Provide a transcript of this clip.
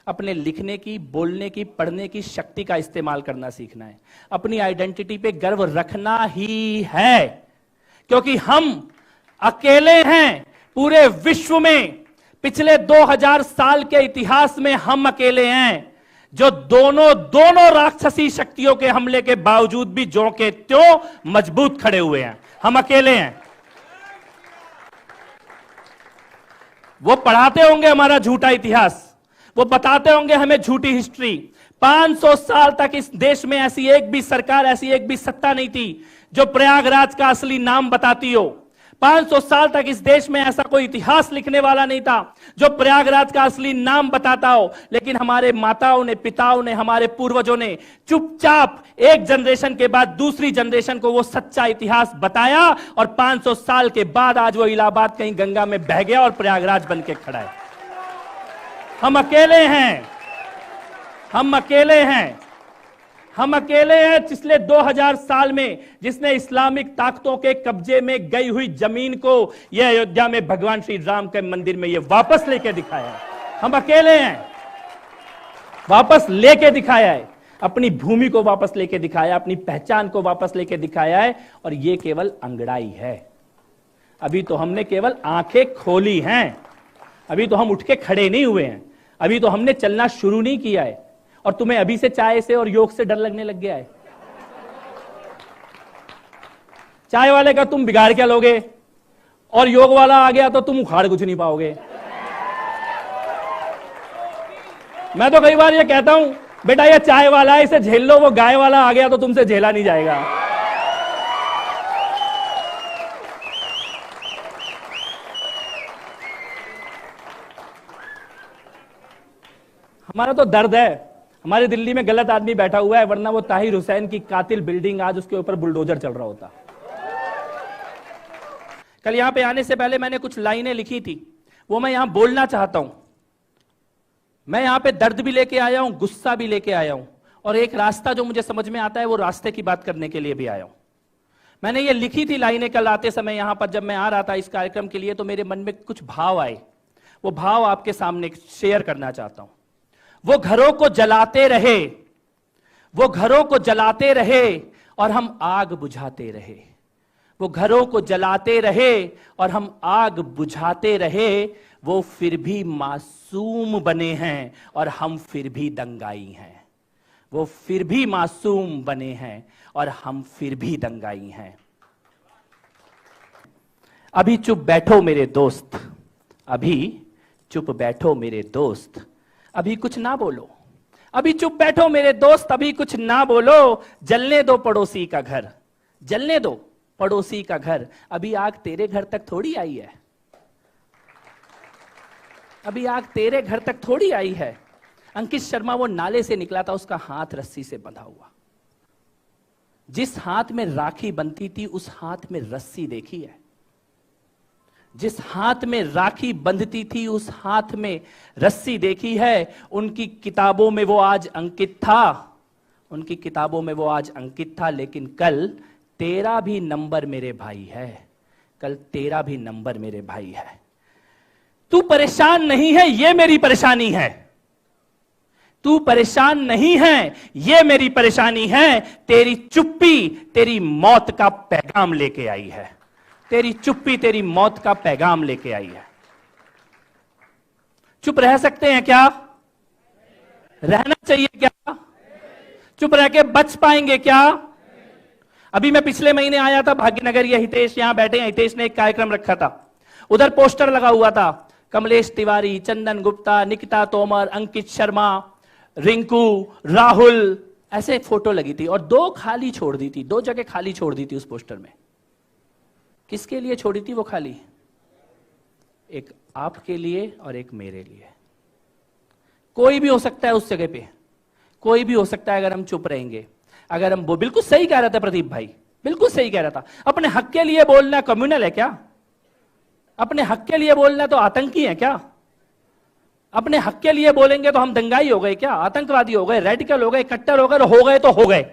अपने लिखने की, बोलने की, पढ़ने की शक्ति का इस्तेमाल करना सीखना है। अपनी आइडेंटिटी पे गर्व रखना ही है, क्योंकि हम अकेले हैं पूरे विश्व में। पिछले 2000 साल के इतिहास में हम अकेले हैं जो दोनों राक्षसी शक्तियों के हमले के बावजूद भी ज्यों के त्यों मजबूत खड़े हुए हैं। हम अकेले हैं। वो पढ़ाते होंगे हमारा झूठा इतिहास, वो बताते होंगे हमें झूठी हिस्ट्री। 500 साल तक इस देश में ऐसी एक भी सरकार, ऐसी एक भी सत्ता नहीं थी जो प्रयागराज का असली नाम बताती हो। 500 साल तक इस देश में ऐसा कोई इतिहास लिखने वाला नहीं था जो प्रयागराज का असली नाम बताता हो। लेकिन हमारे माताओं ने, पिताओं ने, हमारे पूर्वजों ने चुपचाप एक जनरेशन के बाद दूसरी जनरेशन को वो सच्चा इतिहास बताया, और 500 साल के बाद आज वो इलाहाबाद कहीं गंगा में बह गया और प्रयागराज बन के खड़ा है। हम अकेले हैं, हम अकेले हैं, हम अकेले हैं। पिछले 2000 साल में जिसने इस्लामिक ताकतों के कब्जे में गई हुई जमीन को यह अयोध्या में भगवान श्री राम के मंदिर में यह वापस लेके दिखाया है। हम अकेले हैं, वापस लेके दिखाया है, अपनी भूमि को वापस लेके दिखाया, अपनी पहचान को वापस लेके दिखाया है। और यह केवल अंगड़ाई है। अभी तो हमने केवल आंखें खोली हैं, अभी तो हम उठ के खड़े नहीं हुए हैं, अभी तो हमने चलना शुरू नहीं किया है। और तुम्हें अभी से चाय से और योग से डर लगने लग गया है। चाय वाले का तुम बिगाड़ क्या लोगे, और योग वाला आ गया तो तुम उखाड़ कुछ नहीं पाओगे। मैं तो कई बार ये कहता हूं, बेटा ये चाय वाला है, इसे झेल लो, वो गाय वाला आ गया तो तुमसे झेला नहीं जाएगा। हमारा तो दर्द है, हमारे दिल्ली में गलत आदमी बैठा हुआ है, वरना वो ताहिर हुसैन की कातिल बिल्डिंग आज उसके ऊपर बुलडोजर चल रहा होता। कल यहां पे आने से पहले मैंने कुछ लाइनें लिखी थी, वो मैं यहां बोलना चाहता हूं। मैं यहां पे दर्द भी लेके आया हूं, गुस्सा भी लेके आया हूं, और एक रास्ता जो मुझे समझ में आता है वो रास्ते की बात करने के लिए भी आया हूं। मैंने ये लिखी थी लाइनें कल आते समय यहां पर, जब मैं आ रहा था इस कार्यक्रम के लिए, तो मेरे मन में कुछ भाव आए। वो भाव आपके सामने शेयर करना चाहता हूं। वो घरों को जलाते रहे, वो घरों को जलाते रहे और हम आग बुझाते रहे। वो घरों को जलाते रहे और हम आग बुझाते रहे। वो फिर भी मासूम बने हैं और हम फिर भी दंगाई हैं। वो फिर भी मासूम बने हैं और हम फिर भी दंगाई हैं। अभी चुप बैठो मेरे दोस्त, अभी चुप बैठो मेरे दोस्त, अभी कुछ ना बोलो। अभी चुप बैठो मेरे दोस्त, अभी कुछ ना बोलो। जलने दो पड़ोसी का घर, जलने दो पड़ोसी का घर। अभी आग तेरे घर तक थोड़ी आई है, अभी आग तेरे घर तक थोड़ी आई है। अंकित शर्मा वो नाले से निकला था, उसका हाथ रस्सी से बंधा हुआ। जिस हाथ में राखी बंधती थी उस हाथ में रस्सी देखी है। जिस हाथ में राखी बंधती थी उस हाथ में रस्सी देखी है। उनकी किताबों में वो आज अंकित था, उनकी किताबों में वो आज अंकित था। लेकिन कल तेरा भी नंबर मेरे भाई है, कल तेरा भी नंबर मेरे भाई है। तू परेशान नहीं है, ये मेरी परेशानी है। तू परेशान नहीं है, ये मेरी परेशानी है। तेरी चुप्पी तेरी मौत का पैगाम लेके आई है। तेरी चुप्पी तेरी मौत का पैगाम लेके आई है। चुप रह सकते हैं क्या? रहना चाहिए क्या? चुप रह के बच पाएंगे क्या? अभी मैं पिछले महीने आया था भाग्यनगर, ये हितेश यहां बैठे हैं, हितेश ने एक कार्यक्रम रखा था। उधर पोस्टर लगा हुआ था, कमलेश तिवारी, चंदन गुप्ता, निकिता तोमर, अंकित शर्मा, रिंकू, राहुल, ऐसे फोटो लगी थी। और दो खाली छोड़ दी थी, दो जगह खाली छोड़ दी थी उस पोस्टर में। किसके लिए छोड़ी थी वो खाली? एक आपके लिए और एक मेरे लिए। कोई भी हो सकता है उस जगह पे, कोई भी हो सकता है अगर हम चुप रहेंगे। अगर हम, वो बिल्कुल सही कह रहा था प्रदीप भाई, बिल्कुल सही कह रहा था। अपने हक के लिए बोलना कम्युनल है क्या? अपने हक के लिए बोलना तो आतंकी है क्या? अपने हक के लिए बोलेंगे तो हम दंगाई हो गए क्या? आतंकवादी हो गए, रेडिकल हो गए, कट्टर हो गए तो हो गए।